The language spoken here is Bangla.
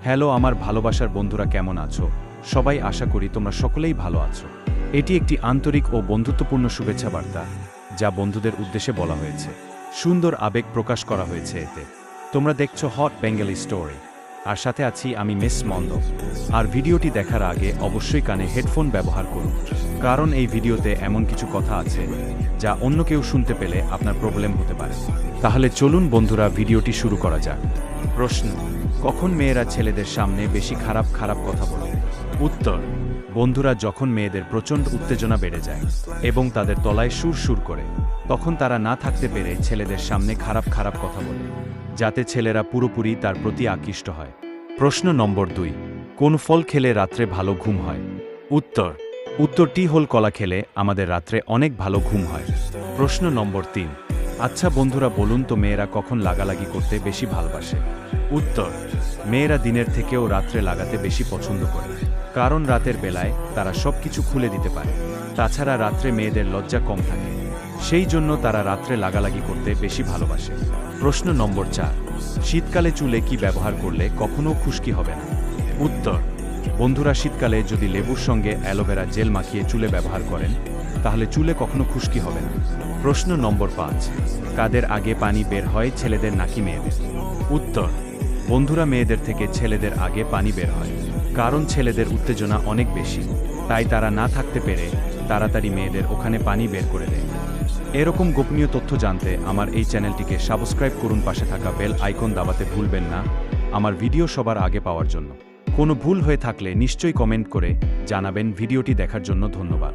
হ্যালো আমার ভালোবাসার বন্ধুরা, কেমন আছো? সবাই আশা করি তোমরা সকলেই ভালো আছো। এটি একটি আন্তরিক ও বন্ধুত্বপূর্ণ শুভেচ্ছা বার্তা, যা বন্ধুদের উদ্দেশ্যে বলা হয়েছে। সুন্দর আবেগ প্রকাশ করা হয়েছে এতে। তোমরা দেখছো হট বেঙ্গলি স্টোরি, আর সাথে আছি আমি মিস মন্দ। আর ভিডিওটি দেখার আগে অবশ্যই কানে হেডফোন ব্যবহার করুন, কারণ এই ভিডিওতে এমন কিছু কথা আছে যা অন্য কেউ শুনতে পেলে আপনার প্রবলেম হতে পারে। তাহলে চলুন বন্ধুরা, ভিডিওটি শুরু করা যাক। প্রশ্ন: কখন মেয়েরা ছেলেদের সামনে বেশি খারাপ খারাপ কথা বলে? উত্তর: বন্ধুরা, যখন মেয়েদের প্রচণ্ড উত্তেজনা বেড়ে যায় এবং তাদের তলায় সুর সুর করে, তখন তারা না থাকতে পেরে ছেলেদের সামনে খারাপ খারাপ কথা বলে, যাতে ছেলেরা পুরোপুরি তার প্রতি আকৃষ্ট হয়। প্রশ্ন নম্বর 2: কোন ফল খেলে রাত্রে ভালো ঘুম হয়? উত্তরটি হল কলা খেলে আমাদের রাত্রে অনেক ভালো ঘুম হয়। প্রশ্ন নম্বর 3: আচ্ছা বন্ধুরা, বলুন তো মেয়েরা কখন লাগালাগি করতে বেশি ভালোবাসে? উত্তর: মেয়েরা দিনের থেকেও রাত্রে লাগাতে বেশি পছন্দ করে, কারণ রাতের বেলায় তারা সবকিছু খুলে দিতে পারে। তাছাড়া রাত্রে মেয়েদের লজ্জা কম থাকে, সেই জন্য তারা রাত্রে লাগালাগি করতে বেশি ভালোবাসে। প্রশ্ন নম্বর 4: শীতকালে চুলে কি ব্যবহার করলে কখনো খুশকি হবে না? উত্তর: বন্ধুরা, শীতকালে যদি লেবুর সঙ্গে অ্যালোভেরা জেল মাখিয়ে চুলে ব্যবহার করেন, তাহলে চুলে কখনো খুশকি হবে না। প্রশ্ন নম্বর 5: কাদের আগে পানি বের হয়, ছেলেদের নাকি মেয়েদের? উত্তর: বন্ধুরা, মেয়েদের থেকে ছেলেদের আগে পানি বের হয়, কারণ ছেলেদের উত্তেজনা অনেক বেশি, তাই তারা না থাকতে পেরে তাড়াতাড়ি মেয়েদের ওখানে পানি বের করে দেয়। এরকম গোপনীয় তথ্য জানতে আমার এই চ্যানেলটিকে সাবস্ক্রাইব করুন, পাশে থাকা বেল আইকন দাবাতে ভুলবেন না আমার ভিডিও সবার আগে পাওয়ার জন্য। কোনো ভুল হয়ে থাকলে নিশ্চয়ই কমেন্ট করে জানাবেন। ভিডিওটি দেখার জন্য ধন্যবাদ।